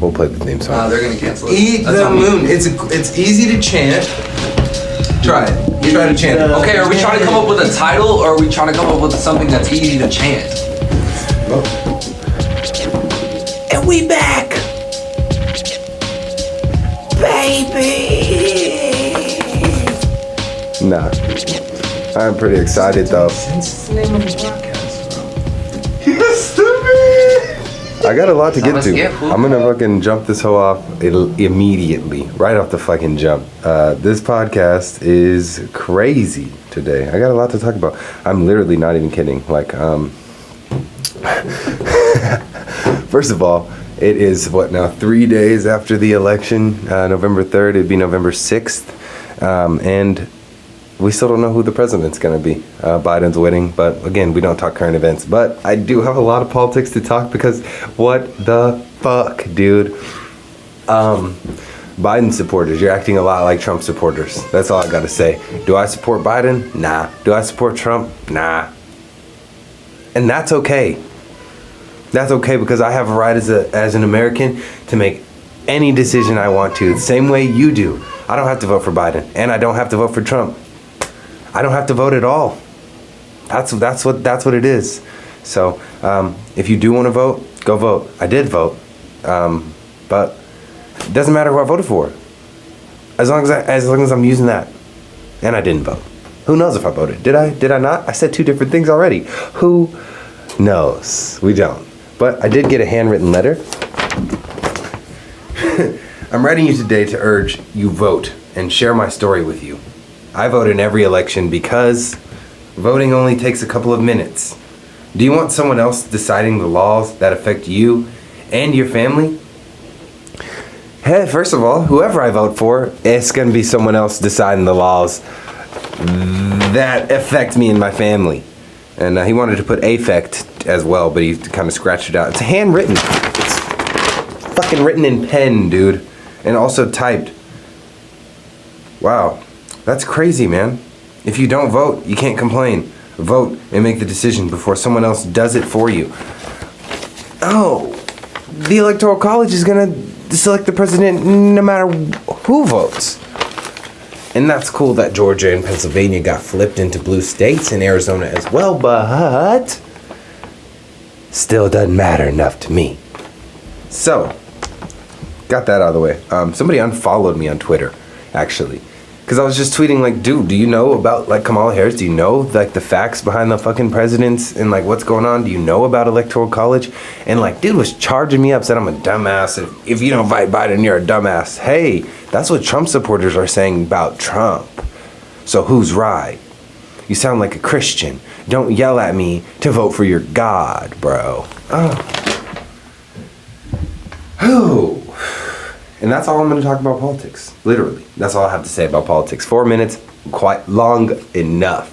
We'll play the theme song. They're gonna cancel it. Eat the moon. It's easy to chant. Try it. Try to chant it. Okay, are we trying to come up with a title, or are we trying to come up with something that's easy to chant? And we back, baby. Nah, I'm pretty excited though. It's the name of the podcast, bro. You're stupid. I got a lot to get to. I'm gonna fucking jump this hoe off immediately, right off the fucking jump. This podcast is crazy today. I got a lot to talk about. I'm literally not even kidding. Like, first of all, it is what now? 3 days after the election, November 3rd. It'd be November 6th, and we still don't know who the president's going to be. Biden's winning, but again, we don't talk current events. But I do have a lot of politics to talk because what the fuck, dude? Biden supporters, you're acting a lot like Trump supporters. That's all I got to say. Do I support Biden? Nah. Do I support Trump? Nah. And that's okay. That's okay because I have a right as an American to make any decision I want to, the same way you do. I don't have to vote for Biden, and I don't have to vote for Trump. I don't have to vote at all. That's what it is. So if you do want to vote, go vote. I did vote, but it doesn't matter who I voted for, as long as I'm using that, and I didn't vote. Who knows if I voted? Did I not? I said two different things already. Who knows? We don't. But I did get a handwritten letter. I'm writing you today to urge you vote and share my story with you. I vote in every election because voting only takes a couple of minutes. Do you want someone else deciding the laws that affect you and your family? Hey, first of all, whoever I vote for, it's going to be someone else deciding the laws that affect me and my family. And he wanted to put affect as well, but he kind of scratched it out. It's handwritten. It's fucking written in pen, dude. And also typed. Wow. That's crazy, man. If you don't vote, you can't complain. Vote and make the decision before someone else does it for you. Oh, the Electoral College is going to select the president no matter who votes. And that's cool that Georgia and Pennsylvania got flipped into blue states and Arizona as well, but still doesn't matter enough to me. So, got that out of the way. Somebody unfollowed me on Twitter, actually. Because I was just tweeting like, dude, do you know about like Kamala Harris? Do you know like the facts behind the fucking presidents and like what's going on? Do you know about Electoral College? And like, dude was charging me up, said I'm a dumbass. If you don't fight Biden, you're a dumbass. Hey, that's what Trump supporters are saying about Trump. So who's right? You sound like a Christian. Don't yell at me to vote for your God, bro. Oh. And that's all I'm going to talk about politics. Literally. That's all I have to say about politics. 4 minutes, quite long enough.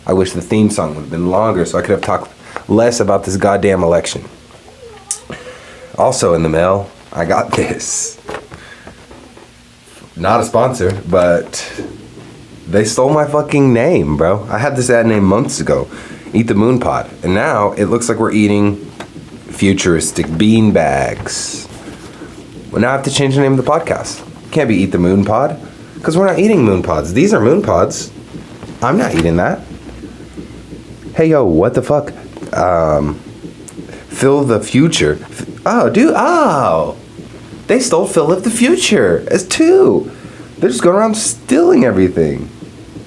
I wish the theme song would have been longer so I could have talked less about this goddamn election. Also in the mail, I got this. Not a sponsor, but they stole my fucking name, bro. I had this ad name months ago. EatTheMoon pod. And now it looks like we're eating futuristic bean bags. Well, now I have to change the name of the podcast. Can't be Eat the Moon Pod, because we're not eating moon pods. These are moon pods. I'm not eating that. Hey, yo, what the fuck? Phil the Future. Oh, dude, oh. They stole Phil of the Future as too. They're just going around stealing everything.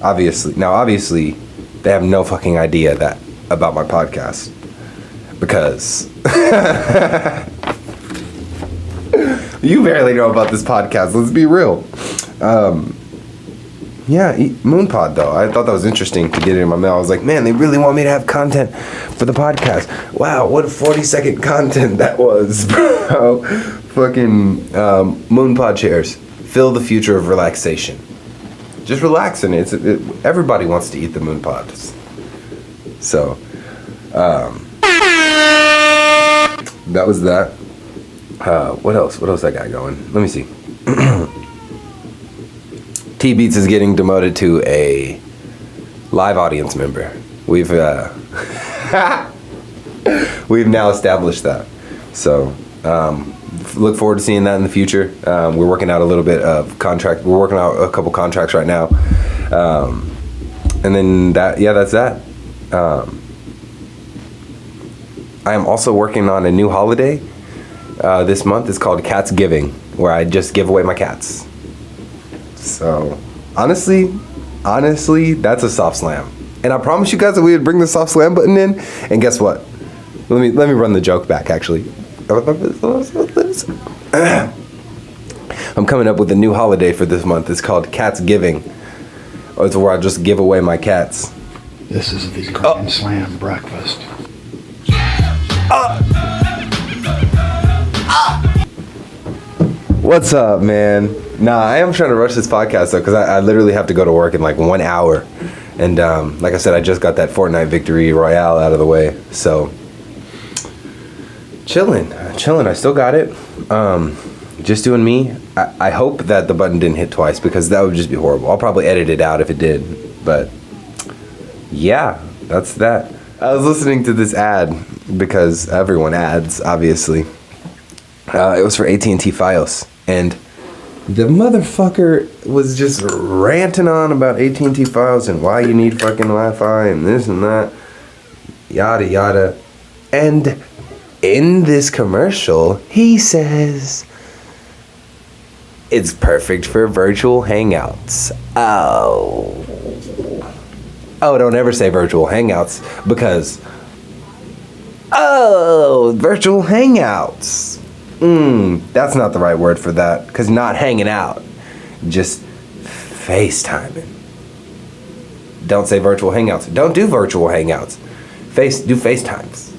Obviously. Now, obviously, they have no fucking idea about my podcast. Because... You barely know about this podcast. Let's be real. Yeah, Moonpod though. I thought that was interesting to get it in my mail. I was like, man, they really want me to have content for the podcast. Wow, what a 40-second content that was, bro. Fucking Moonpod chairs. Fill the future of relaxation. Just relax in it. Everybody wants to eat the Moonpods. So, that was that. What else? What else I got going? Let me see. T-Beats is getting demoted to a live audience member. We've we've now established that. So look forward to seeing that in the future. We're working out a little bit of contract. We're working out a couple contracts right now. And then that's that. I am also working on a new holiday this month. It's called Cats Giving, where I just give away my cats. So honestly, that's a soft slam. And I promised you guys that we would bring the soft slam button in. And guess what? Let me run the joke back, actually. I'm coming up with a new holiday for this month. It's called Cats Giving. It's where I just give away my cats. This is the Grand Slam breakfast. What's up, man? Nah, I am trying to rush this podcast though, because I literally have to go to work in like 1 hour. And like I said, I just got that Fortnite victory royale out of the way. So chilling. I still got it. Just doing me. I hope that the button didn't hit twice, because that would just be horrible. I'll probably edit it out if it did. But yeah, that's that. I was listening to this ad, because everyone ads, obviously. It was for AT&T Fios, and the motherfucker was just ranting on about AT&T Fios and why you need fucking Wi-Fi and this and that, yada yada. And in this commercial, he says it's perfect for virtual hangouts. Oh, don't ever say virtual hangouts, because virtual hangouts. That's not the right word for that, because not hanging out, just FaceTiming. Don't say virtual hangouts. Don't do virtual hangouts. Do FaceTimes.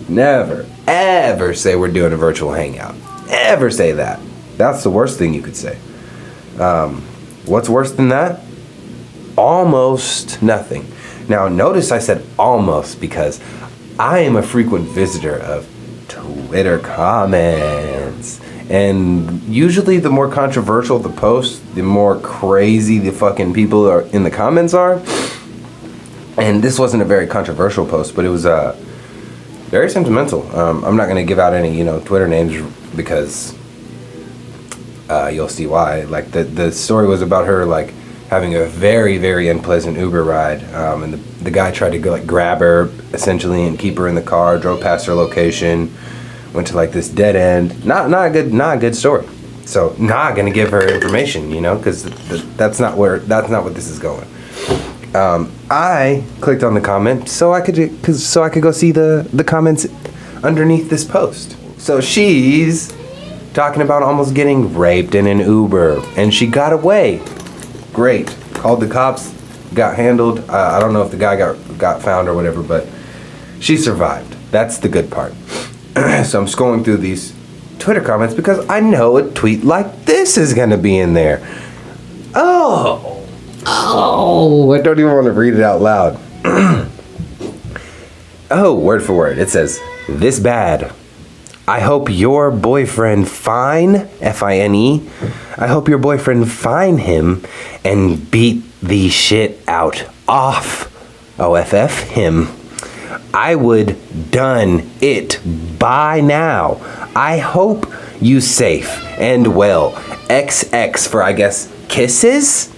Never, ever say we're doing a virtual hangout. Ever say that. That's the worst thing you could say. What's worse than that? Almost nothing. Now, notice I said almost, because I am a frequent visitor of Twitter comments, and usually the more controversial the post, the more crazy the fucking people are in the comments are. And this wasn't a very controversial post, but it was very sentimental. I'm not going to give out any Twitter names, because you'll see why. Like the story was about her like having a very, very unpleasant Uber ride, and the guy tried to go like grab her essentially and keep her in the car, drove past her location, went to like this dead end. Not a good story. So not gonna give her information, because that's not what this is going. I clicked on the comment so I could go see the comments underneath this post. So she's talking about almost getting raped in an Uber, and she got away. Great. Called the cops, got handled. I don't know if the guy got found or whatever, but she survived. That's the good part. So I'm scrolling through these Twitter comments, because I know a tweet like this is gonna be in there. Oh, I don't even want to read it out loud. Oh, word for word. It says, "This bad. I hope your boyfriend fine, F-I-N-E. I hope your boyfriend fine him and beat the shit out off, O-F-F, him. I would done it by now. I hope you safe and well. XX for, I guess, kisses?"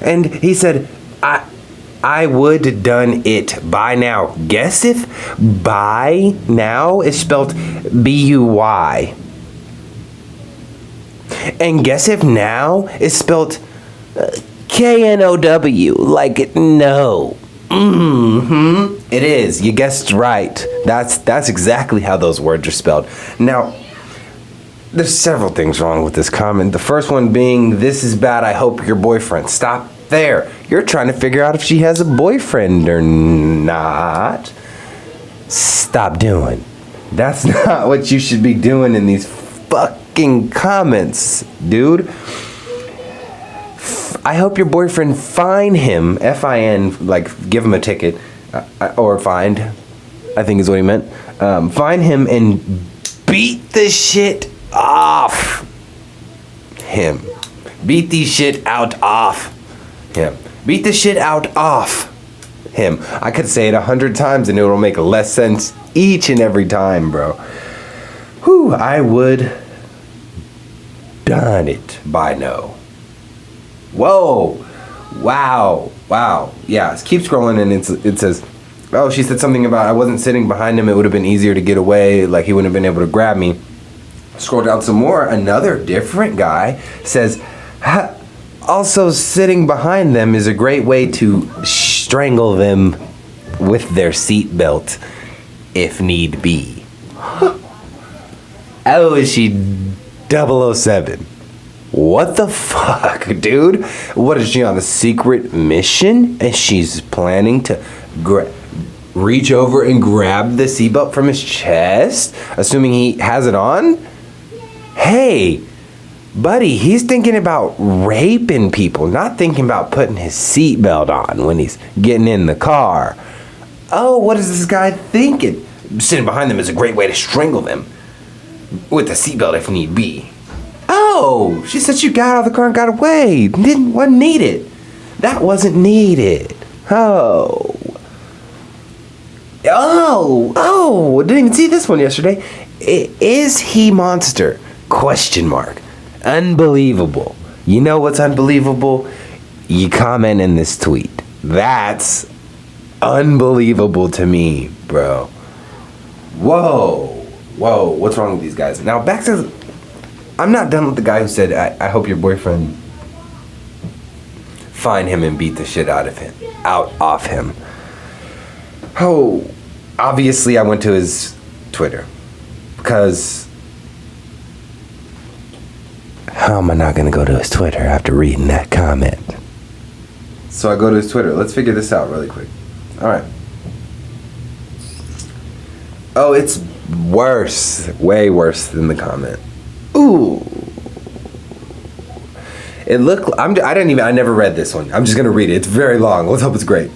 And he said, I would done it by now. Guess if by now is spelled B-U-Y. And guess if now is spelled K-N-O-W, like no. It is. You guessed right. That's exactly how those words are spelled. Now, there's several things wrong with this comment. The first one being, "This is bad. I hope your boyfriend." Stop there. You're trying to figure out if she has a boyfriend or not. Stop doing. That's not what you should be doing in these fucking comments, dude. I hope your boyfriend fine him, F-I-N, like give him a ticket, or fined, I think is what he meant. Fine him and beat the shit off him. Beat the shit out off him. Beat the shit out off him. I could say it 100 times and it will make less sense each and every time, bro. Whew, I would done it by no. Whoa. Wow. Yeah, keep scrolling and it says, oh, she said something about I wasn't sitting behind him. It would have been easier to get away. Like he wouldn't have been able to grab me. Scroll down some more. Another different guy says, also sitting behind them is a great way to strangle them with their seatbelt if need be. Oh, is she 007? What the fuck, dude? What is she on a secret mission? And she's planning to reach over and grab the seatbelt from his chest, assuming he has it on? Hey, buddy, he's thinking about raping people, not thinking about putting his seatbelt on when he's getting in the car. Oh, what is this guy thinking? Sitting behind them is a great way to strangle them with the seatbelt if need be. Oh, she said she got out of the car and got away. Wasn't needed. That wasn't needed. Oh, didn't even see this one yesterday. Is he monster? Question mark. Unbelievable. You know what's unbelievable? You comment in this tweet. That's unbelievable to me, bro. Whoa, what's wrong with these guys? Now back to, I'm not done with the guy who said, I hope your boyfriend find him and beat the shit out of him. Oh, obviously I went to his Twitter because how am I not gonna go to his Twitter after reading that comment? So I go to his Twitter. Let's figure this out really quick. All right. Oh, it's worse. Way worse than the comment. Ooh. I never read this one. I'm just gonna read it. It's very long. Let's hope it's great.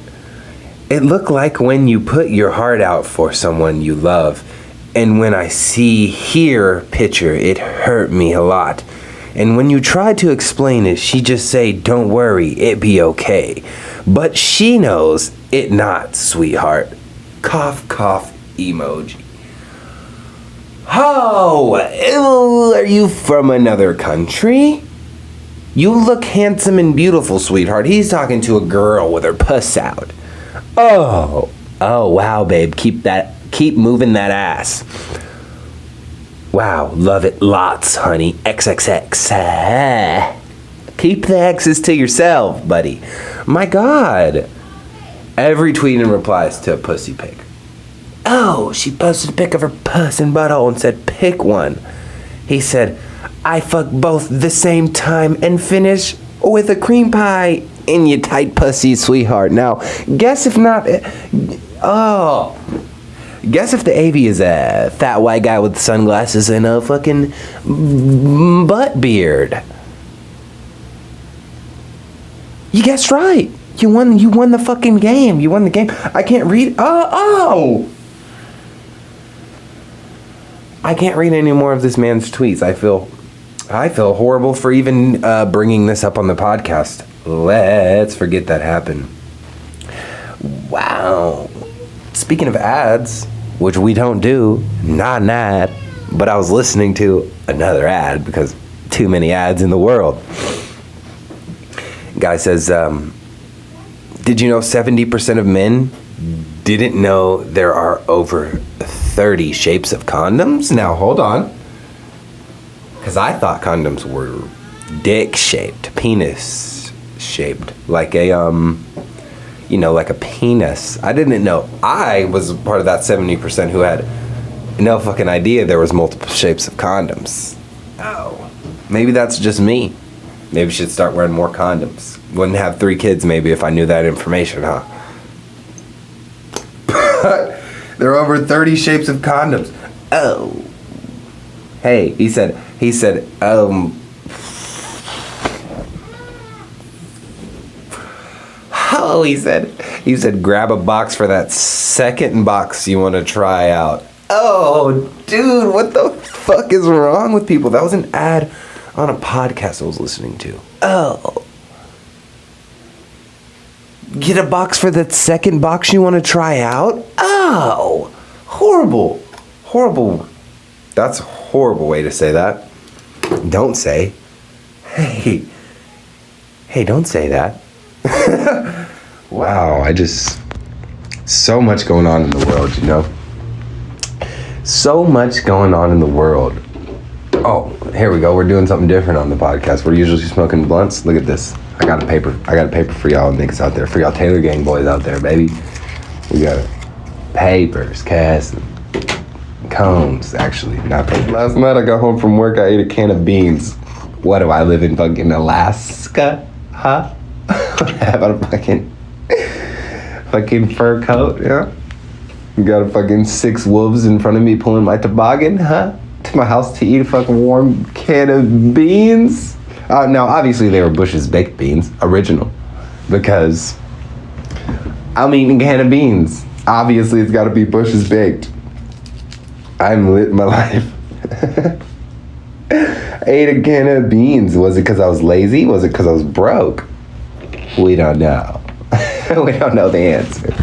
It looked like when you put your heart out for someone you love, and when I hear picture, it hurt me a lot. And when you try to explain it, she just say, don't worry, it be okay. But she knows it not, sweetheart. Cough, cough, emoji. Oh, are you from another country? You look handsome and beautiful, sweetheart. He's talking to a girl with her puss out. Oh, wow, babe. Keep moving that ass. Wow, love it lots, honey. XXX. Keep the X's to yourself, buddy. My God. Every tweet and replies to a pussy pic. Oh, she posted a pic of her puss and butthole and said, pick one. He said, I fuck both the same time and finish with a cream pie in your tight pussy, sweetheart. Now, guess if the AV is a fat white guy with sunglasses and a fucking butt beard. You guessed right. You won the fucking game. You won the game. I can't read. I can't read any more of this man's tweets. I feel horrible for even bringing this up on the podcast. Let's forget that happened. Wow. Speaking of ads, which we don't do, not an ad, but I was listening to another ad because too many ads in the world. Guy says, did you know 70% of men didn't know there are over 30 shapes of condoms? Now, hold on. Because I thought condoms were dick-shaped, penis-shaped, like a, like a penis. I didn't know. I was part of that 70% who had no fucking idea there was multiple shapes of condoms. Oh. Maybe that's just me. Maybe I should start wearing more condoms. Wouldn't have 3 kids maybe if I knew that information, huh? There are over 30 shapes of condoms. Oh. Hey, he said, he said, grab a box for that second box you want to try out. Oh, dude, what the fuck is wrong with people? That was an ad on a podcast I was listening to. Oh. Get a box for that second box you want to try out? Oh. Horrible. That's a horrible way to say that. Don't say. Hey, don't say that. Wow, so much going on in the world, you know? So much going on in the world. Oh, here we go. We're doing something different on the podcast. We're usually smoking blunts. Look at this. I got a paper for y'all niggas out there. For y'all Taylor Gang boys out there, baby. We got papers, casts, and cones, actually. Not paper. Last night I got home from work. I ate a can of beans. What do I live in fucking Alaska? Huh? How about a fucking fur coat, yeah? You got a fucking 6 wolves in front of me pulling my toboggan, huh? To my house to eat a fucking warm can of beans? Now, obviously they were Bush's baked beans, original, because I'm eating a can of beans. Obviously it's gotta be Bush's baked. I'm lit my life. I ate a can of beans. Was it because I was lazy? Was it because I was broke? We don't know. We don't know the answer.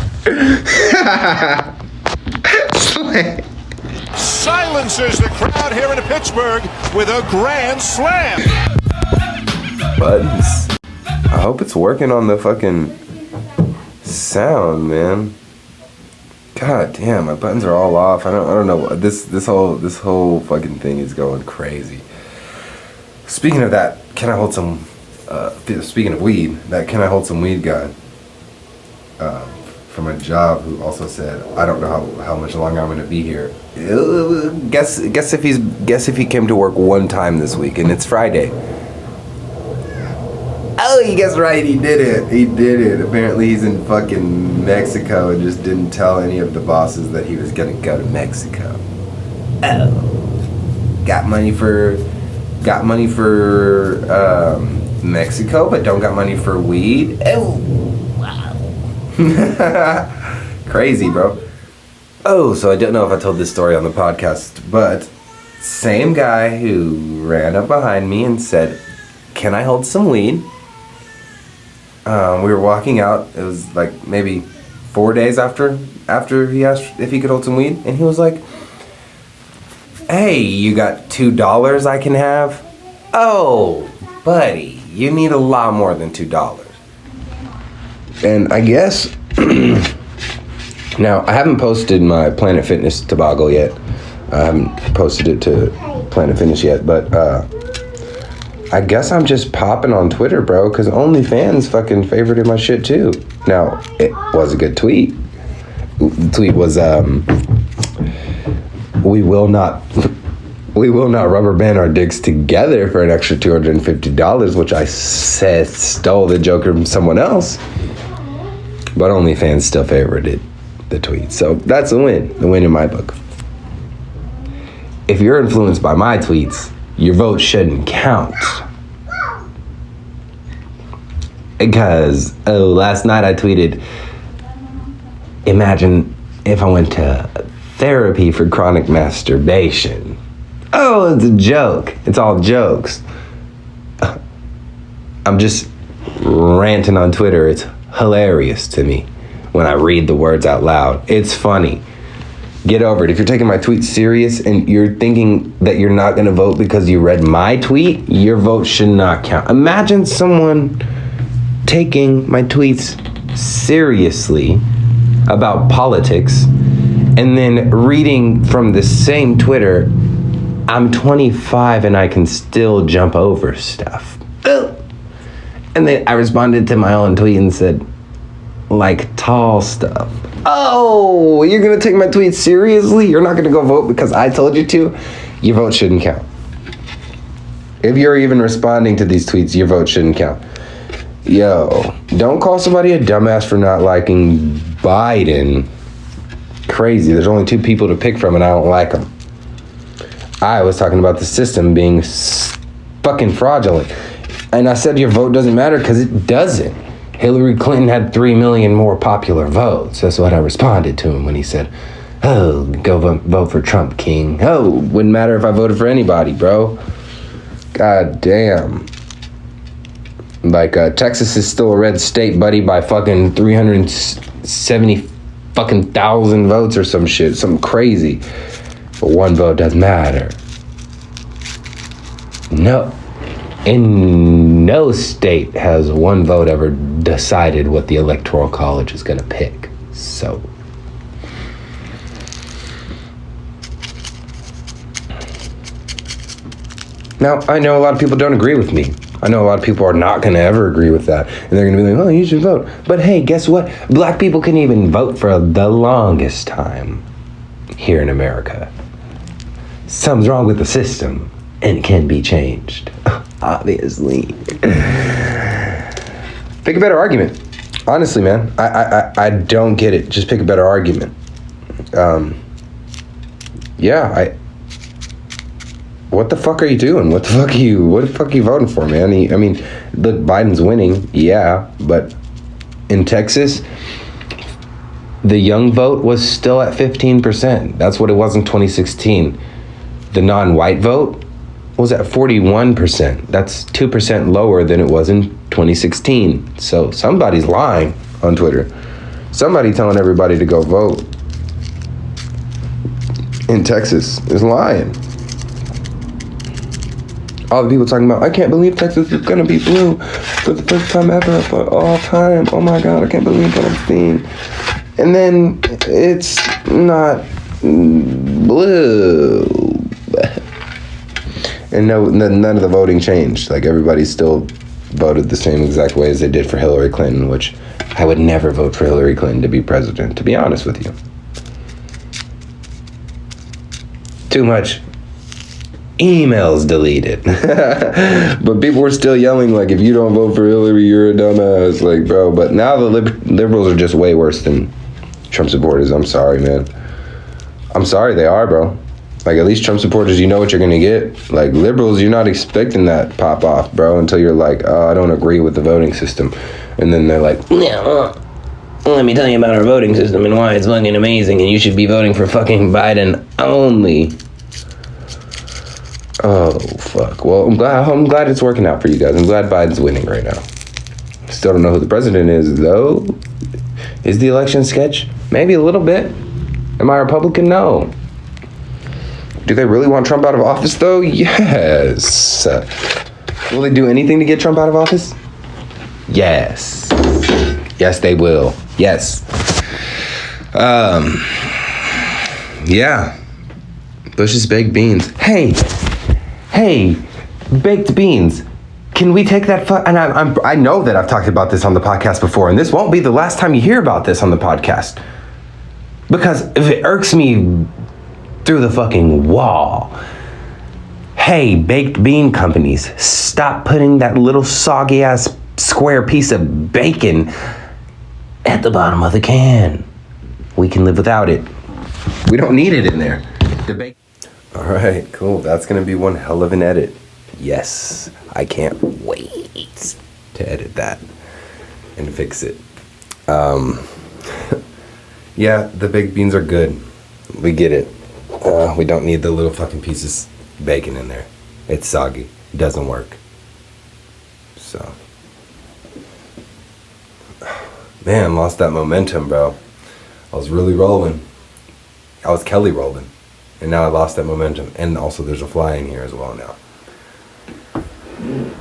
Silences the crowd here in Pittsburgh with a grand slam. Buttons. I hope it's working on the fucking sound, man. God damn, my buttons are all off. I don't know. This whole fucking thing is going crazy. Speaking of that, can I hold some? Speaking of weed, can I hold some weed guy? From a job who also said, I don't know how much longer I'm gonna be here. Guess if he came to work one time this week, and it's Friday. Oh, you guessed right, he did it. Apparently he's in fucking Mexico and just didn't tell any of the bosses that he was gonna go to Mexico. Oh. Got money for Mexico, but don't got money for weed? Oh, wow. Crazy, bro. Oh, so I don't know if I told this story on the podcast, but same guy who ran up behind me and said, can I hold some weed? We were walking out. It was like maybe 4 days after he asked if he could hold some weed, and he was like, hey, you got $2 I can have? Oh, buddy, you need a lot more than $2. And I guess now I haven't posted my Planet Fitness toboggle yet. I haven't posted it to Planet Fitness yet, but I guess I'm just popping on Twitter, bro, because OnlyFans fucking favorited my shit too. Now, it was a good tweet. The tweet was, we will not rubber band our dicks together for an extra $250, which I said stole the joke from someone else. But OnlyFans still favorited the tweet. So that's the win in my book. If you're influenced by my tweets, your vote shouldn't count. Because, last night I tweeted, imagine if I went to therapy for chronic masturbation. Oh, it's a joke. It's all jokes. I'm just ranting on Twitter. It's hilarious to me when I read the words out loud. It's funny. Get over it. If you're taking my tweet serious and you're thinking that you're not going to vote because you read my tweet, your vote should not count. Imagine someone taking my tweets seriously about politics and then reading from the same Twitter, I'm 25 and I can still jump over stuff. And then I responded to my own tweet and said, like tall stuff. Oh, you're gonna take my tweet seriously? You're not gonna go vote because I told you to? Your vote shouldn't count. If you're even responding to these tweets, your vote shouldn't count. Yo, don't call somebody a dumbass for not liking Biden. Crazy, there's only 2 people to pick from and I don't like them. I was talking about the system being fucking fraudulent. And I said your vote doesn't matter because it doesn't. Hillary Clinton had 3 million more popular votes. That's what I responded to him when he said, oh, go vote for Trump, King. Oh, wouldn't matter if I voted for anybody, bro. God damn. Like, Texas is still a red state, buddy, by fucking 370 fucking thousand votes or some shit. Something crazy. one vote doesn't matter. No. In no state has one vote ever decided what the Electoral College is going to pick. So. Now, I know a lot of people don't agree with me. I know a lot of people are not going to ever agree with that. And they're going to be like, oh, you should vote. But hey, guess what? Black people can even vote for the longest time here in America. Something's wrong with the system, and it can be changed. Obviously. Pick a better argument. Honestly, man, I don't get it. Just pick a better argument. What the fuck are you doing? What the fuck are you voting for, man? I mean, look, Biden's winning, yeah, but in Texas, the young vote was still at 15%. That's what it was in 2016. The non-white vote was at 41%. That's 2% lower than it was in 2016. So somebody's lying on Twitter. Somebody telling everybody to go vote in Texas is lying. All the people talking about, I can't believe Texas is gonna be blue for the first time ever for all time. Oh my God, I can't believe what I'm seeing. And then it's not blue. And none of the voting changed. Like, everybody still voted the same exact way as they did for Hillary Clinton, which I would never vote for Hillary Clinton to be president, to be honest with you. Too much emails deleted. But people were still yelling, like, if you don't vote for Hillary, you're a dumbass. Like, bro, but now the liberals are just way worse than Trump supporters. I'm sorry, man. I'm sorry they are, bro. Like, at least Trump supporters, you know what you're gonna get. Like, liberals, you're not expecting that pop off, bro, until you're like, oh, I don't agree with the voting system. And then they're like, yeah, let me tell you about our voting system and why it's fucking amazing and you should be voting for fucking Biden only. Oh, fuck. Well, I'm glad it's working out for you guys. I'm glad Biden's winning right now. Still don't know who the president is, though. Is the election sketch? Maybe a little bit. Am I a Republican? No. Do they really want Trump out of office, though? Yes. Will they do anything to get Trump out of office? Yes. Yes, they will. Yes. Yeah. Bush's baked beans. Hey, baked beans. Can we take that? And I know that I've talked about this on the podcast before, and this won't be the last time you hear about this on the podcast. Because if it irks me through the fucking wall. Hey, baked bean companies, stop putting that little soggy ass square piece of bacon at the bottom of the can. We can live without it. We don't need it in there. All right, cool. That's gonna be one hell of an edit. Yes, I can't wait to edit that and fix it. Yeah, the baked beans are good. We get it. We don't need the little fucking pieces of bacon in there. It's soggy. It doesn't work. So. Man, lost that momentum, bro. I was really rolling. I was Kelly rolling. And now I lost that momentum. And also there's a fly in here as well now. These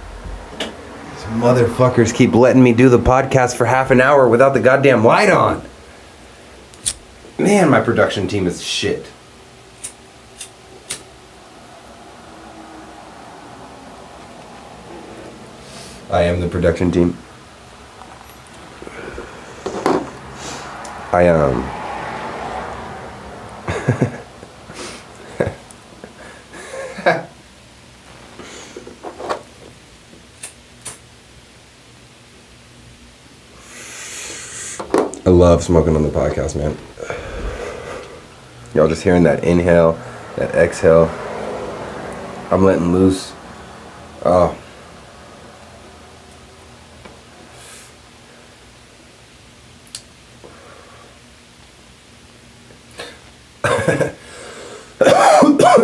motherfuckers keep letting me do the podcast for half an hour without the goddamn light on. Man, my production team is shit. I am the production team. I love smoking on the podcast, man. Y'all just hearing that inhale, that exhale. I'm letting loose. Oh.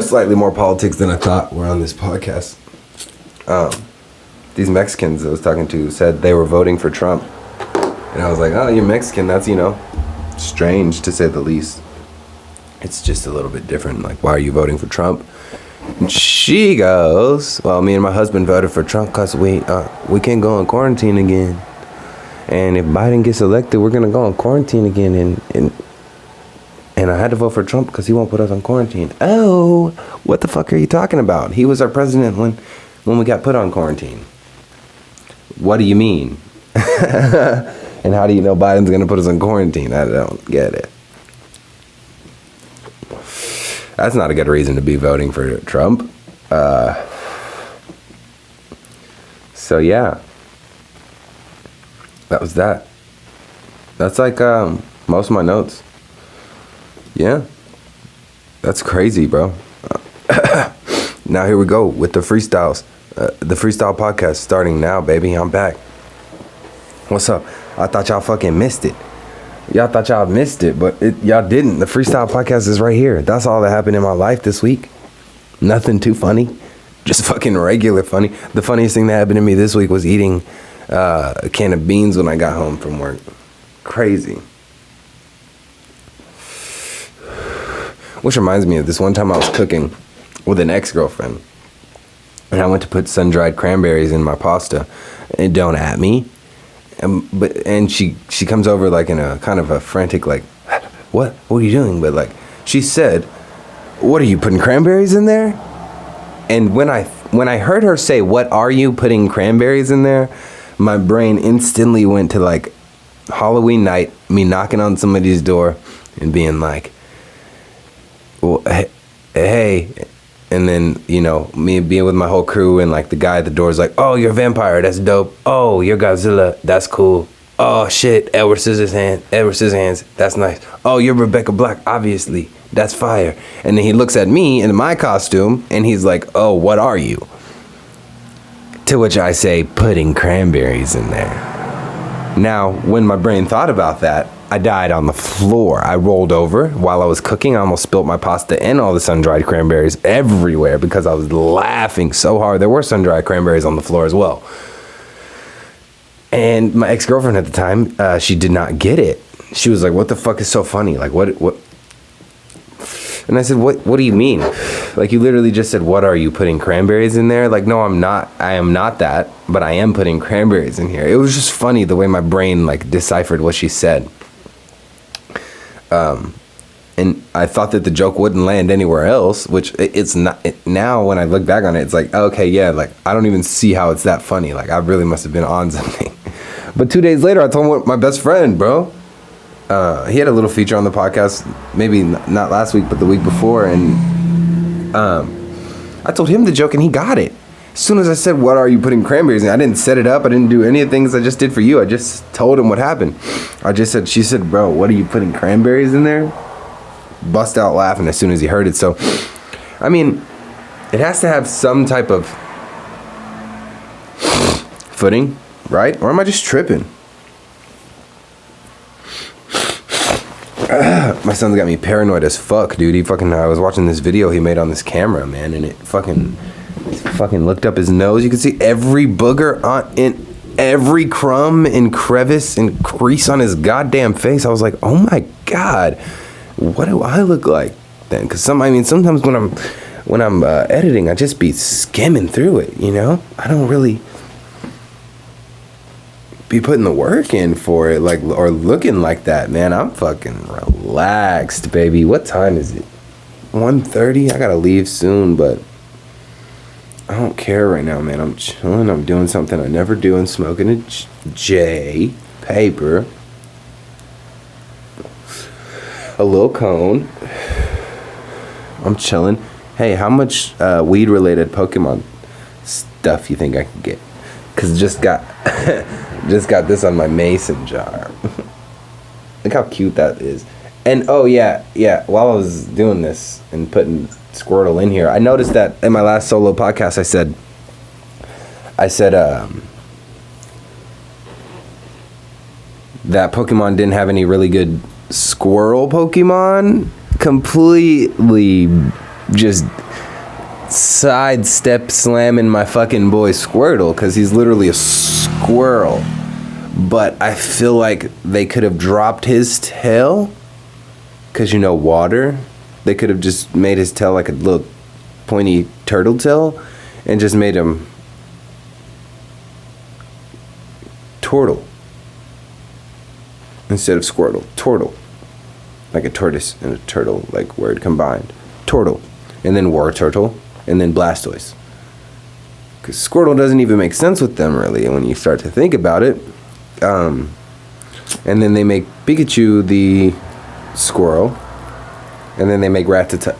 Slightly more politics than I thought were on this podcast. These Mexicans I was talking to said they were voting for Trump. And I was like, oh, you're Mexican. That's, strange to say the least. It's just a little bit different. Like, why are you voting for Trump? And she goes, well, me and my husband voted for Trump because we can't go on quarantine again. And if Biden gets elected, we're going to go on quarantine again. And I had to vote for Trump because he won't put us on quarantine. Oh, what the fuck are you talking about? He was our president when we got put on quarantine. What do you mean? And how do you know Biden's going to put us on quarantine? I don't get it. That's not a good reason to be voting for Trump. So yeah, that was that. That's like most of my notes. Yeah, that's crazy, bro. Now here we go with the freestyles. The freestyle podcast starting now, baby. I'm back. What's up? I thought y'all fucking missed it. Y'all thought y'all missed it, but y'all didn't. The freestyle podcast is right here. That's all that happened in my life this week. Nothing too funny. Just fucking regular funny. The funniest thing that happened to me this week was eating a can of beans when I got home from work. Crazy. Which reminds me of this one time I was cooking with an ex-girlfriend. And I went to put sun-dried cranberries in my pasta. And don't at me. And she comes over like in a kind of a frantic like, what are you doing? But like she said, what are you putting cranberries in there? And when I heard her say, what are you putting cranberries in there? My brain instantly went to like Halloween night, me knocking on somebody's door and being like, well, hey. And then, you know, me being with my whole crew and like the guy at the door is like, oh, you're a vampire. That's dope. Oh, you're Godzilla. That's cool. Oh, shit. Edward Scissorhands. That's nice. Oh, you're Rebecca Black. Obviously. That's fire. And then he looks at me in my costume and he's like, oh, what are you? To which I say, putting cranberries in there. Now, when my brain thought about that, I died on the floor. I rolled over while I was cooking. I almost spilt my pasta and all the sun-dried cranberries everywhere because I was laughing so hard. There were sun-dried cranberries on the floor as well. And my ex-girlfriend at the time, she did not get it. She was like, what the fuck is so funny? Like, what? And I said, what do you mean? Like, you literally just said, what are you putting cranberries in there? Like, no, I'm not. I am not that, but I am putting cranberries in here. It was just funny the way my brain like deciphered what she said. And I thought that the joke wouldn't land anywhere else, which it's not. Now when I look back on it, it's like, okay, yeah, like I don't even see how it's that funny. Like I really must have been on something. But 2 days later, I told my best friend, bro. He had a little feature on the podcast, maybe not last week, but the week before, and I told him the joke, and he got it. As soon as I said, what are you putting cranberries in? I didn't set it up. I didn't do any of the things I just did for you. I just told him what happened. I just said, she said, bro, what are you putting cranberries in there? Bust out laughing as soon as he heard it. So, I mean, it has to have some type of footing, right? Or am I just tripping? My son's got me paranoid as fuck, dude. I was watching this video he made on this camera, man, and it fucking looked up his nose. You could see every booger in every crumb and crevice and crease on his goddamn face. I was like, oh my god, what do I look like then? Because sometimes when I'm editing, I just be skimming through it, you know. I don't really be putting the work in for it, like, or looking like that, man. I'm fucking relaxed, baby. What time is it? 1:30. I gotta leave soon, but I don't care right now, man. I'm chilling. I'm doing something I never do and smoking a J paper, a little cone. I'm chilling. Hey, how much weed related Pokemon stuff you think I could get? Cause just got this on my mason jar. Look how cute that is. And oh yeah, while I was doing this and putting Squirtle in here, I noticed that in my last solo podcast I said that Pokemon didn't have any really good squirrel Pokemon. Completely just sidestep slamming my fucking boy Squirtle, because he's literally a squirrel. But I feel like they could have dropped his tail, because, you know, water. They could have just made his tail like a little pointy turtle tail and just made him Tortle instead of Squirtle. Tortle. Like a tortoise and a turtle, like word combined. Tortle. And then War Turtle. And then Blastoise. Because Squirtle doesn't even make sense with them, really, when you start to think about it. And then they make Pikachu the squirrel. And then they make Rattata,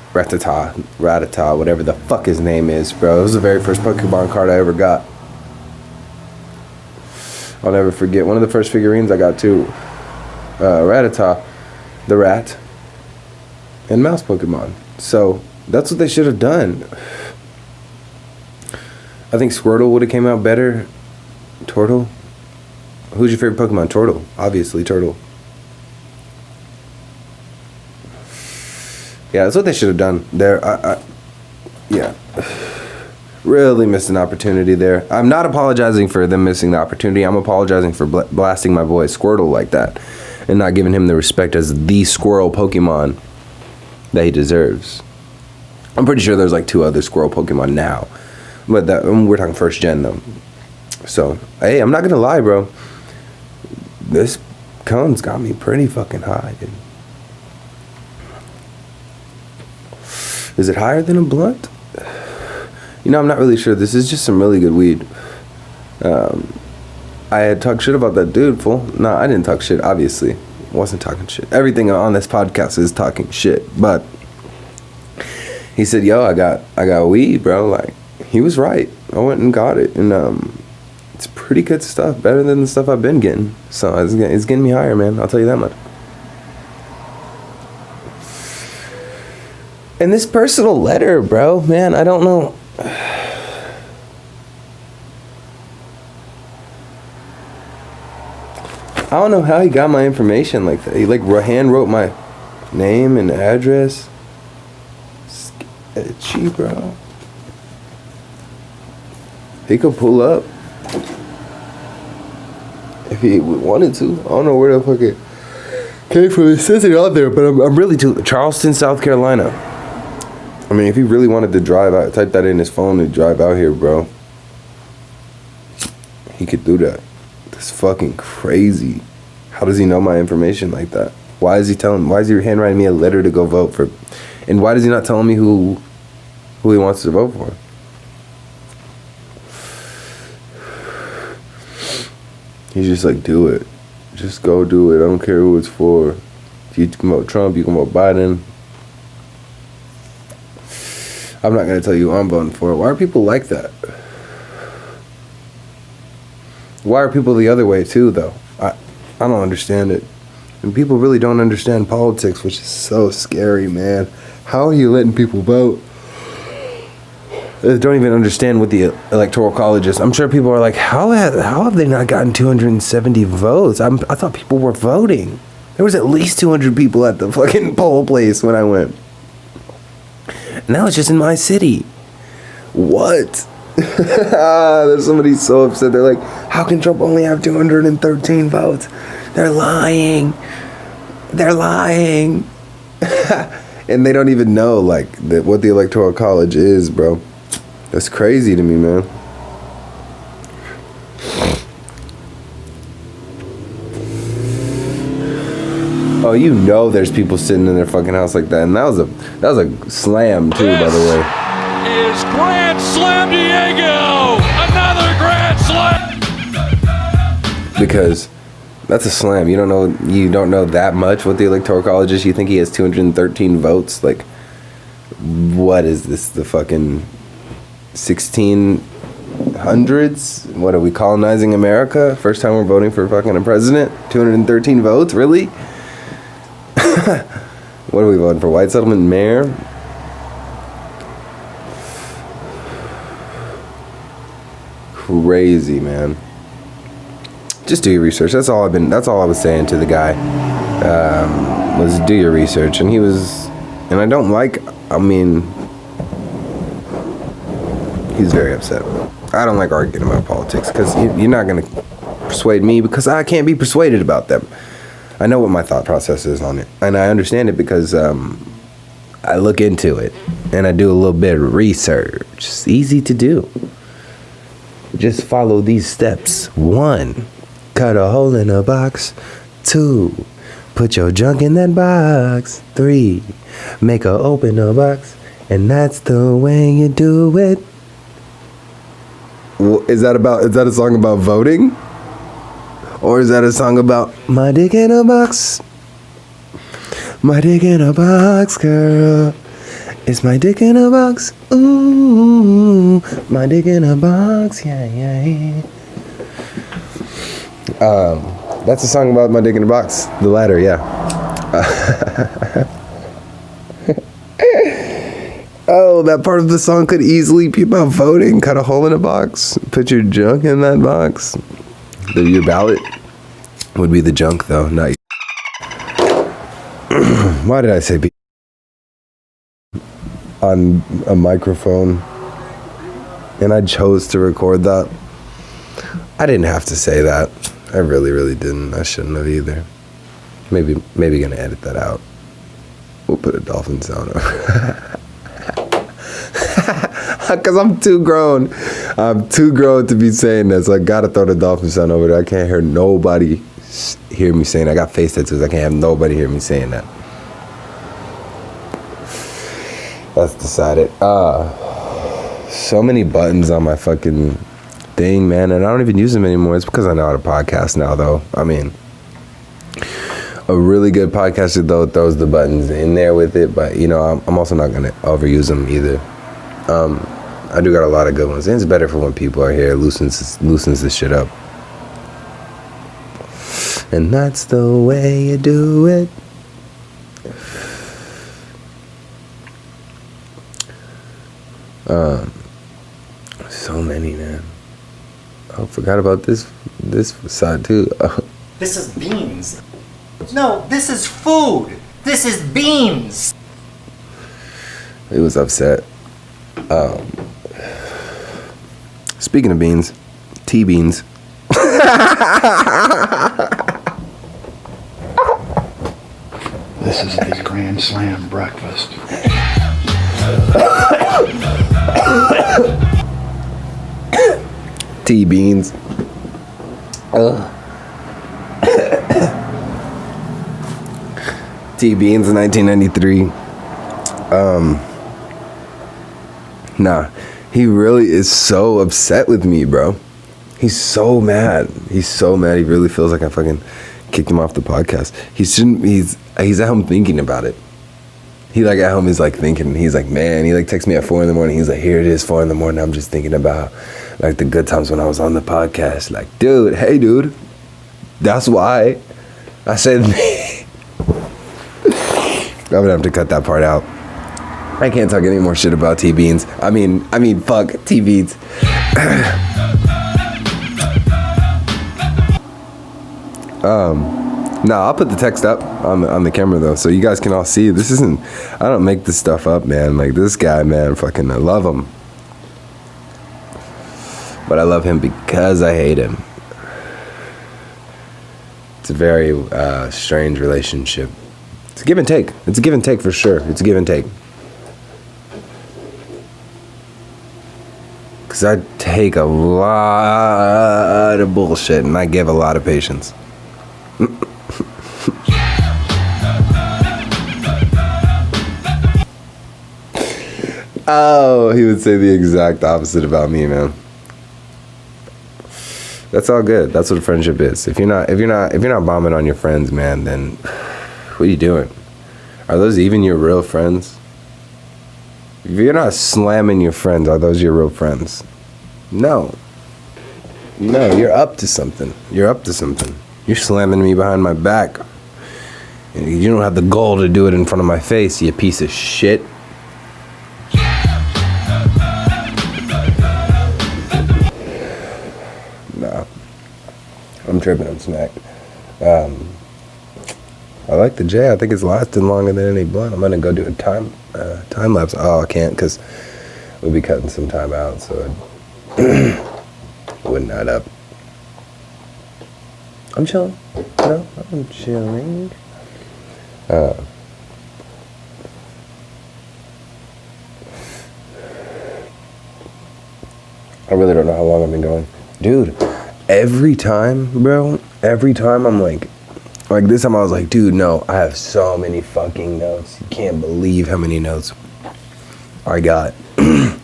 whatever the fuck his name is, bro. It was the very first Pokemon card I ever got. I'll never forget. One of the first figurines I got too. Rattata, the rat, and mouse Pokemon. So that's what they should have done. I think Squirtle would have came out better. Tortle. Who's your favorite Pokemon? Tortle. Obviously, Turtle. Yeah, that's what they should have done there. Yeah. Really missed an opportunity there. I'm not apologizing for them missing the opportunity. I'm apologizing for blasting my boy Squirtle like that and not giving him the respect as the squirrel Pokemon that he deserves. I'm pretty sure there's like 2 other squirrel Pokemon now. But we're talking first gen though. So, hey, I'm not going to lie, bro. This cone's got me pretty fucking high, dude. Is it higher than a blunt? You know, I'm not really sure. This is just some really good weed. I had talked shit about that dude, fool. No, I didn't talk shit, obviously. I wasn't talking shit. Everything on this podcast is talking shit. But he said, yo, I got weed, bro. Like, he was right. I went and got it. And it's pretty good stuff. Better than the stuff I've been getting. So it's getting me higher, man. I'll tell you that much. And this personal letter, bro, man, I don't know. I don't know how he got my information like that. He like hand wrote my name and address. Sketchy, bro. He could pull up if he wanted to. I don't know where the fuck it came from. It says it out there, but I'm really too Charleston, South Carolina. I mean, if he really wanted to drive out, type that in his phone and drive out here, bro. He could do that. That's fucking crazy. How does he know my information like that? Why is he handwriting me a letter to go vote for? And why does he not tell me who he wants to vote for? He's just like, do it. Just go do it. I don't care who it's for. If you can vote Trump, you can vote Biden. I'm not going to tell you who I'm voting for. Why are people like that? Why are people the other way too, though? I don't understand it. And people really don't understand politics, which is so scary, man. How are you letting people vote? They don't even understand what the electoral college is. I'm sure people are like, how have they not gotten 270 votes? I thought people were voting. There was at least 200 people at the fucking poll place when I went. Now it's just in my city. What? There's somebody so upset. They're like, how can Trump only have 213 votes? They're lying. They're lying. And they don't even know like what the electoral college is, bro. That's crazy to me, man. Oh, you know there's people sitting in their fucking house like that. And that was a slam too, by the way. Is Grand Slam Diego! Another Grand Slam! Because that's a slam. You don't know that much what the electoral college is. You think he has 213 votes? Like, what is this? The fucking 1600s? What are we, colonizing America? First time we're voting for fucking a president? 213 votes? Really? What are we voting for? White settlement mayor? Crazy, man. Just do your research. That's all I was saying to the guy. Was do your research. And I don't like, he's very upset. I don't like arguing about politics because you're not going to persuade me because I can't be persuaded about them. I know what my thought process is on it, and I understand it because I I look into it and I do a little bit of research. It's easy to do. Just follow these steps. 1, cut a hole in a box. 2, put your junk in that box. 3, make her open a box. And that's the way you do it. Is that a song about voting? Or is that a song about my dick in a box? My dick in a box, girl. It's my dick in a box. Ooh, my dick in a box. Yeah, yeah. That's a song about my dick in a box. The latter, yeah. Oh, that part of the song could easily be about voting. Cut a hole in a box. Put your junk in that box. Your ballot would be the junk, though, not your. Why did I say be on a microphone? And I chose to record that. I didn't have to say that. I really, really didn't. I shouldn't have either. Maybe gonna edit that out. We'll put a dolphin sound over. Cause I'm too grown. I'm too grown to be saying this. I gotta throw the dolphin sound over there. I can't hear nobody hear me saying. I got face tattoos. I can't have nobody hear me saying that. That's decided. So many buttons on my fucking thing, man, and I don't even use them anymore. It's because I know how to podcast now, though. I mean, a really good podcaster, though, throws the buttons in there with it, but, you know, I'm also not going to overuse them either. I do got a lot of good ones, and it's better for when people are here. Loosens this shit up. And that's the way you do it. So many, man. Oh, forgot about this side too. Oh. This is beans. No, this is food. This is beans. He was upset. Speaking of beans, T-beans. This is the Grand Slam breakfast. T-beans. T-beans in 1993. Nah, he really is so upset with me, bro. He's so mad. He's so mad. He really feels like I fucking kicked him off the podcast. He's at home thinking about it. He like at home is like thinking, he's like, man, he like texts me at 4 a.m. He's like, here it is, 4 a.m. I'm just thinking about like the good times when I was on the podcast. Like, dude, hey dude. That's why I said I'm gonna have to cut that part out. I can't talk any more shit about T-beans. I mean, fuck T-beans. No, I'll put the text up on the camera though, so you guys can all see. This isn't. I don't make this stuff up, man. Like this guy, man, fucking, I love him, but I love him because I hate him. It's a very strange relationship. It's a give and take. It's a give and take for sure. It's a give and take. Because I take a lot of bullshit and I give a lot of patience. Oh, he would say the exact opposite about me, man. That's all good. That's what friendship is. If you're not bombing on your friends, man, then what are you doing? Are those even your real friends? If you're not slamming your friends, are those your real friends? No, you're up to something. You're slamming me behind my back. You don't have the gall to do it in front of my face, you piece of shit. Nah, I'm tripping, I'm smacked. I like the J. I think it's lasting longer than any blunt. I'm gonna go do a time lapse. Oh, I can't because we'll be cutting some time out, so it wouldn't add up. I'm chilling. No, I'm chilling. I really don't know how long I've been going. Dude, every time I'm like this time I was like, dude, no, I have so many fucking notes. You can't believe how many notes I got. I'm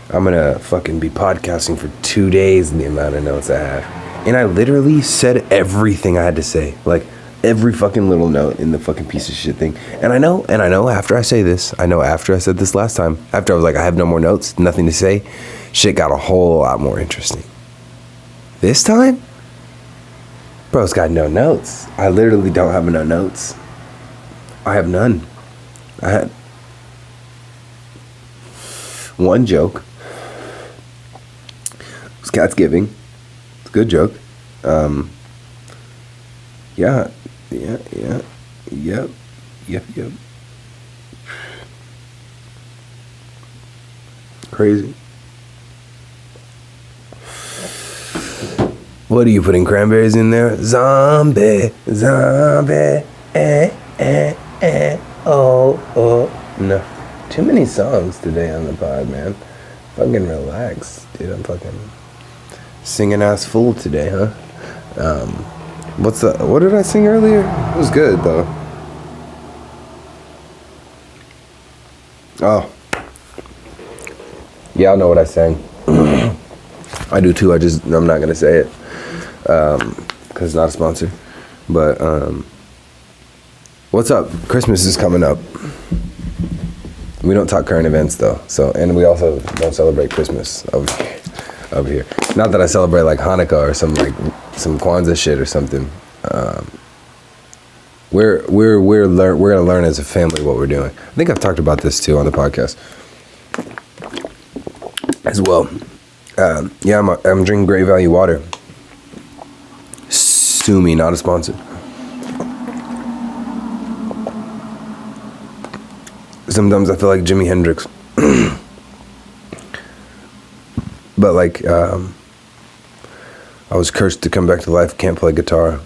gonna fucking be podcasting for 2 days and the amount of notes I have. And I literally said everything I had to say. Like, every fucking little note in the fucking piece of shit thing. And I know after I say this, after I said this last time, after I was like, I have no more notes, nothing to say, shit got a whole lot more interesting. This time, bro's got no notes. I literally don't have no notes. I have none. I had one joke. It was Catsgiving. It's a good joke. Yep. Crazy. What are you putting cranberries in there? Zombie, oh. No. Too many songs today on the pod, man. Fucking relax, dude. I'm fucking singing ass fool today, huh? What did I sing earlier? It was good, though. Oh. Yeah, I know what I sang. I do too, I'm not gonna say it. Because it's not a sponsor. But, what's up? Christmas is coming up. We don't talk current events, though. So, and we also don't celebrate Christmas over here. Not that I celebrate like Hanukkah or some Kwanzaa shit or something. We're gonna learn as a family what we're doing. I think I've talked about this too on the podcast as well. Yeah, I'm drinking Great Value water. Sue me, not a sponsor. Sometimes I feel like Jimi Hendrix. But like, I was cursed to come back to life, can't play guitar.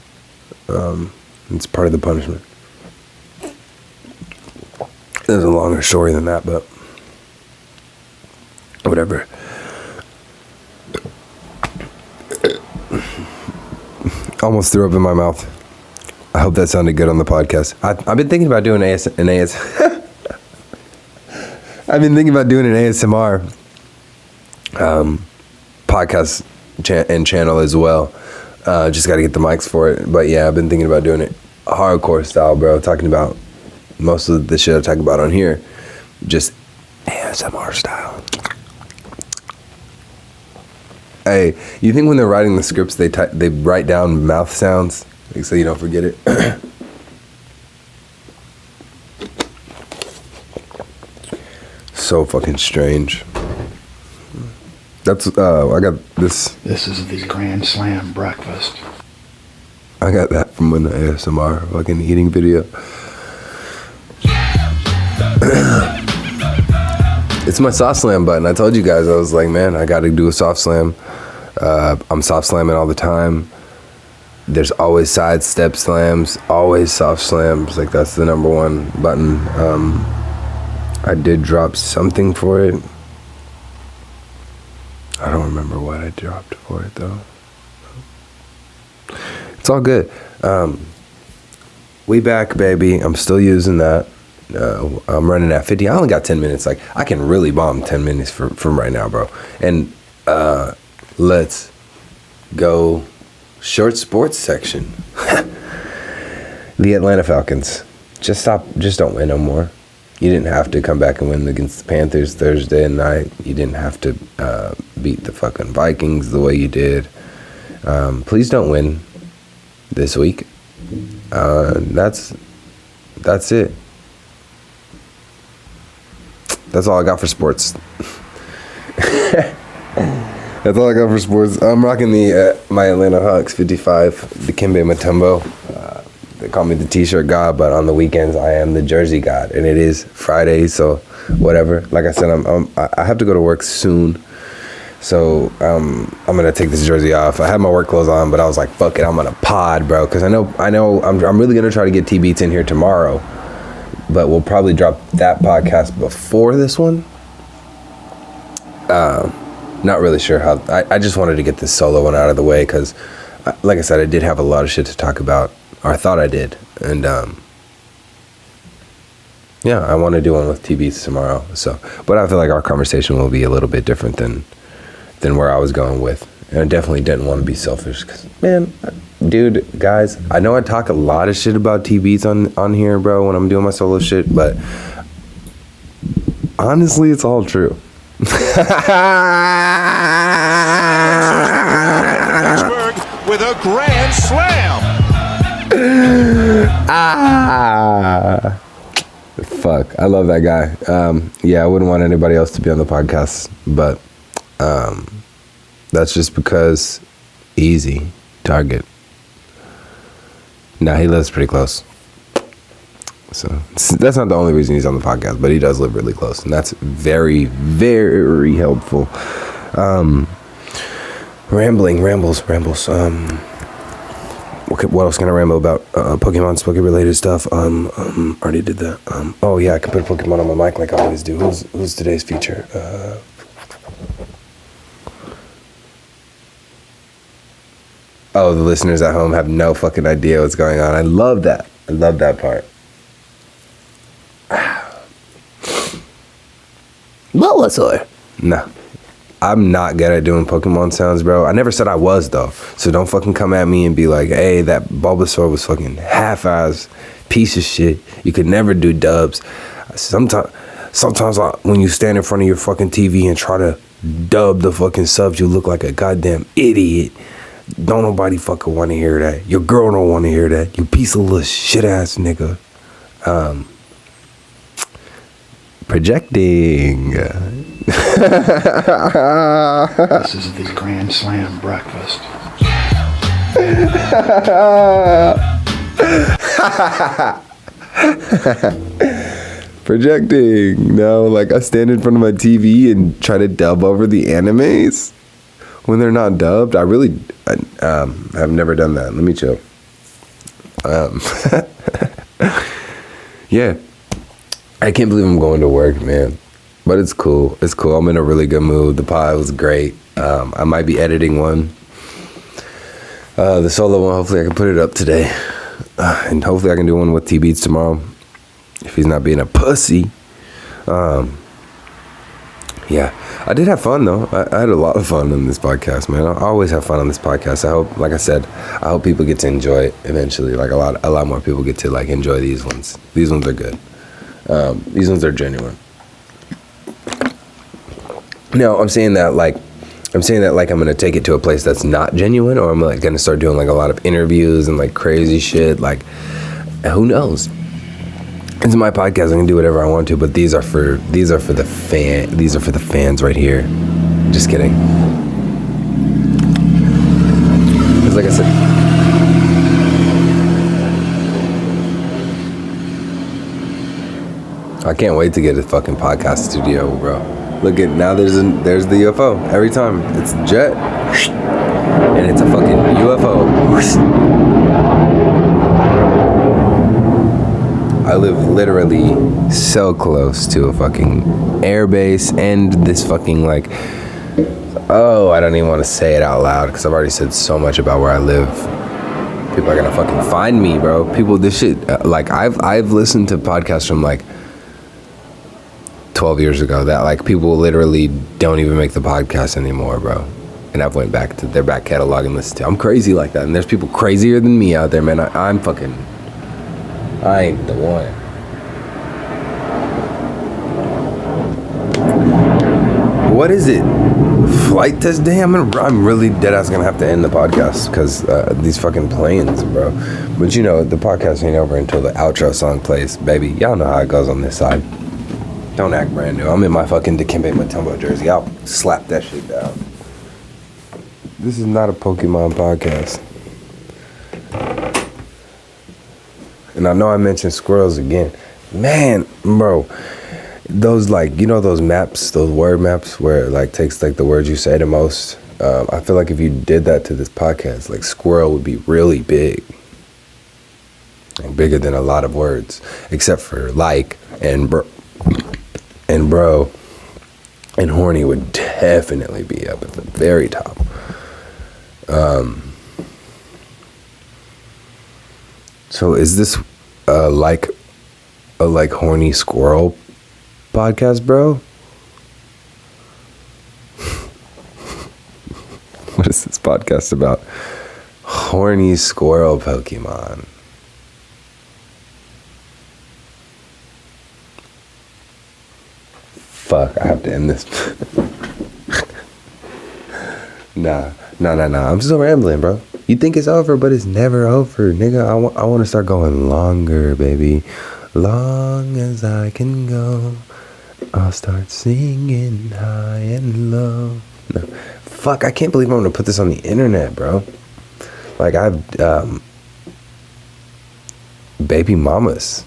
It's part of the punishment. There's a longer story than that, but whatever. Almost threw up in my mouth. I hope that sounded good on the podcast. I've been thinking about doing I've been thinking about doing an ASMR podcast and channel as well. Just got to get the mics for it. But yeah, I've been thinking about doing it hardcore style, bro. Talking about most of the shit I talk about on here, just ASMR style. Hey, you think when they're writing the scripts, they write down mouth sounds so you don't forget it? So fucking strange. That's I got this. This is the Grand Slam breakfast. I got that from an ASMR fucking eating video. It's my soft slam button. I told you guys, I was like, man, I got to do a soft slam. I'm soft slamming all the time. There's always side step slams, always soft slams. Like, that's the number one button. I did drop something for it. I don't remember what I dropped for it, though. It's all good. We back, baby. I'm still using that. I'm running at 50. I only got 10 minutes. Like, I can really bomb 10 minutes from right now, bro. And let's go short sports section. The Atlanta Falcons. Just don't win no more. You didn't have to come back and win against the Panthers Thursday night. You didn't have to beat the fucking Vikings the way you did. Please don't win this week. That's it. That's all I got for sports. That's all I got for sports. I'm rocking the my Atlanta Hawks 55, Dikembe Mutombo. They call me the t-shirt god, but on the weekends I am the jersey god, and it is Friday, so whatever. Like I said, I have to go to work soon, so I'm gonna take this jersey off. I had my work clothes on, but I was like, fuck it, I'm gonna pod, bro, because I know I'm really gonna try to get T-Beats in here tomorrow, but we'll probably drop that podcast before this one. Not really sure how. I just wanted to get this solo one out of the way because, like I said, I did have a lot of shit to talk about, or I thought I did, and yeah, I want to do one with TBs tomorrow. So, but I feel like our conversation will be a little bit different than where I was going with, and I definitely didn't want to be selfish because, man, dude, guys, I know I talk a lot of shit about TBs on here, bro, when I'm doing my solo shit, but honestly, it's all true. Pittsburgh with a grand slam. Fuck, I love that guy. Yeah, I wouldn't want anybody else to be on the podcast, but that's just because easy target. Nah, he lives pretty close. So that's not the only reason he's on the podcast, but he does live really close, and that's very, very helpful. Rambles. What else can I ramble about? Pokemon, Spooky related stuff. Already did that. Oh yeah, I can put a Pokemon on my mic like I always do. Who's today's feature? Oh, the listeners at home have no fucking idea what's going on. I love that. I love that part. Bulbasaur. Nah. I'm not good at doing Pokemon sounds, bro. I never said I was, though. So don't fucking come at me and be like, hey, that Bulbasaur was fucking half-ass piece of shit. You could never do dubs. Sometimes when you stand in front of your fucking TV and try to dub the fucking subs, you look like a goddamn idiot. Don't nobody fucking want to hear that. Your girl don't want to hear that. You piece of little shit-ass nigga. Projecting. This is the Grand Slam breakfast. Projecting. No, like I stand in front of my TV and try to dub over the animes when they're not dubbed. I have never done that. Let me chill. Yeah. I can't believe I'm going to work, man. But it's cool. It's cool. I'm in a really good mood. The pie was great. I might be editing one. The solo one, hopefully I can put it up today. And hopefully I can do one with T-Beats tomorrow. If he's not being a pussy. Yeah. I did have fun, though. I had a lot of fun on this podcast, man. I always have fun on this podcast. I hope, like I said, I hope people get to enjoy it eventually. Like a lot more people get to like enjoy these ones. These ones are good. These ones are genuine. No, I'm saying that like I'm gonna take it to a place that's not genuine, or I'm like gonna start doing like a lot of interviews and like crazy shit. Like, who knows? It's my podcast. I can do whatever I want to, but these are for the fans right here. Just kidding. Because like I said. I can't wait to get a fucking podcast studio, bro. Look at now. There's the UFO every time. It's a jet, and it's a fucking UFO. I live literally so close to a fucking airbase and this fucking like. Oh, I don't even want to say it out loud because I've already said so much about where I live. People are gonna fucking find me, bro. People, this shit. Like I've listened to podcasts from like 12 years ago that like people literally don't even make the podcast anymore, bro. And I've went back to their back catalog and listened to. I'm crazy like that, and there's people crazier than me out there, man. I ain't the one. What is it? Flight test day? I'm really deadass gonna have to end the podcast because these fucking planes, bro. But you know the podcast ain't over until the outro song plays, baby. Y'all know how it goes on this side. Don't act brand new. I'm in my fucking Dikembe Mutombo jersey. I'll slap that shit down. This is not a Pokemon podcast. And I know I mentioned squirrels again. Man, bro. Those like, you know those maps, those word maps where it like takes like the words you say the most? I feel like if you did that to this podcast, like squirrel would be really big. Like bigger than a lot of words. Except for like and bro. And horny would definitely be up at the very top. So is this like a horny squirrel podcast, bro? What is this podcast about? Horny squirrel Pokemon. Fuck, I have to end this. Nah. I'm still rambling, bro. You think it's over, but it's never over, nigga. I want to start going longer, baby. Long as I can go, I'll start singing high and low. No. Fuck, I can't believe I'm gonna put this on the internet, bro. Like, I've baby mamas,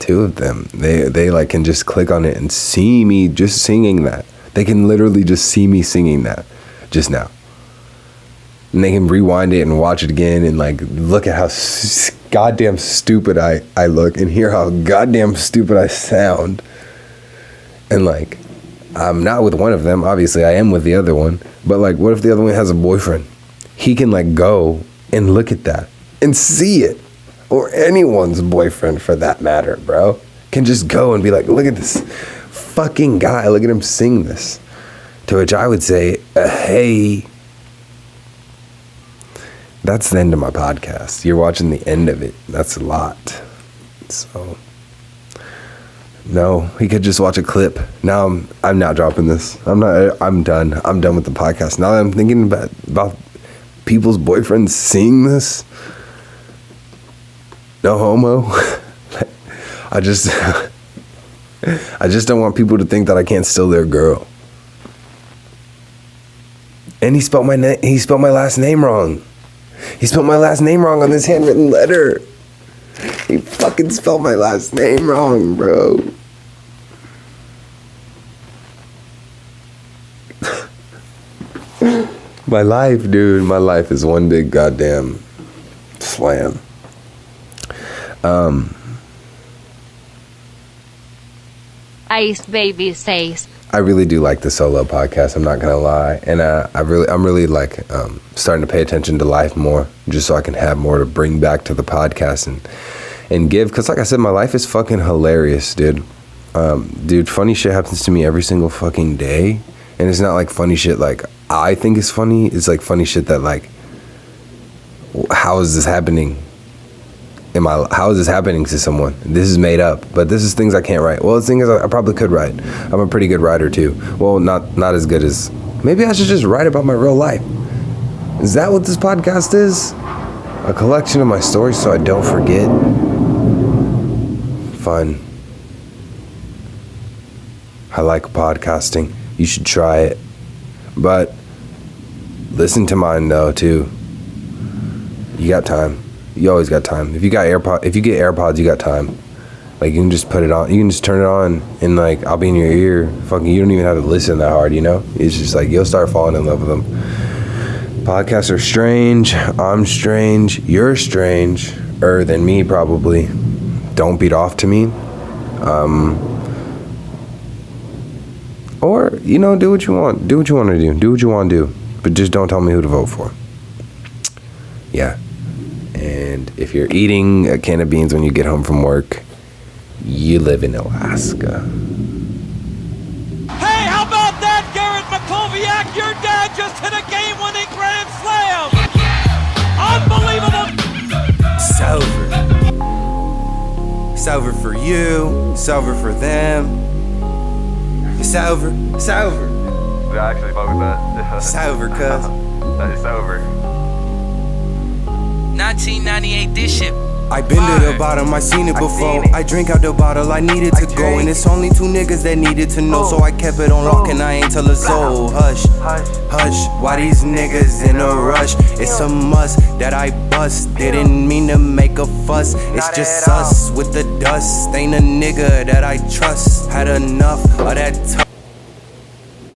2 of them. They like can just click on it and see me just singing that. They can literally just see me singing that just now. And they can rewind it and watch it again and like look at how goddamn stupid I look and hear how goddamn stupid I sound. And like, I'm not with one of them, obviously I am with the other one, but like, what if the other one has a boyfriend? He can like go and look at that and see it, or anyone's boyfriend for that matter, bro, can just go and be like, look at this fucking guy, look at him sing this. To which I would say, hey, that's the end of my podcast. You're watching the end of it. That's a lot. So no, he could just watch a clip. Now I'm not dropping this. I'm done. I'm done with the podcast. Now that I'm thinking about people's boyfriends seeing this. No homo. I just don't want people to think that I can't steal their girl. And he spelled my last name wrong. He spelled my last name wrong on this handwritten letter. He fucking spelled my last name wrong, bro. My life, dude. My life is one big goddamn slam. Ice Baby says, I really do like the solo podcast. I'm not gonna lie, and I'm really like starting to pay attention to life more, just so I can have more to bring back to the podcast and give. Because like I said, my life is fucking hilarious, dude. Dude, funny shit happens to me every single fucking day, and it's not like funny shit like I think is funny. It's like funny shit that like, how is this happening? How is this happening to someone? This is made up, but this is things I can't write. Well, the thing is, I probably could write. I'm a pretty good writer too. Well, not as good as, maybe I should just write about my real life. Is that what this podcast is? A collection of my stories so I don't forget. Fun. I like podcasting. You should try it. But listen to mine though too. You got time. You always got time. If you get AirPods, you got time. Like, you can just put it on. You can just turn it on, and like, I'll be in your ear. Fucking, you don't even have to listen that hard, you know? It's just like, you'll start falling in love with them. Podcasts are strange. I'm strange. You're stranger than me, probably. Don't beat off to me. Or, you know, do what you want. Do what you want to do. Do what you want to do. But just don't tell me who to vote for. Yeah. And if you're eating a can of beans when you get home from work, you live in Alaska. Hey, how about that, Garrett McCoviac? Your dad just hit a game-winning grand slam. Unbelievable. It's over for you. It's over for them. It's over. It's over. I actually fuck with that. It's over, cuz. It's over. 1998, this shit. I been to the bottom, I seen it before. I drink out the bottle, I needed to go. And it's only 2 niggas that needed to know. So I kept it on lock and I ain't tell a soul. Hush, hush, why these niggas in a rush? It's a must that I bust. Didn't mean to make a fuss. It's just us with the dust. Ain't a nigga that I trust. Had enough of that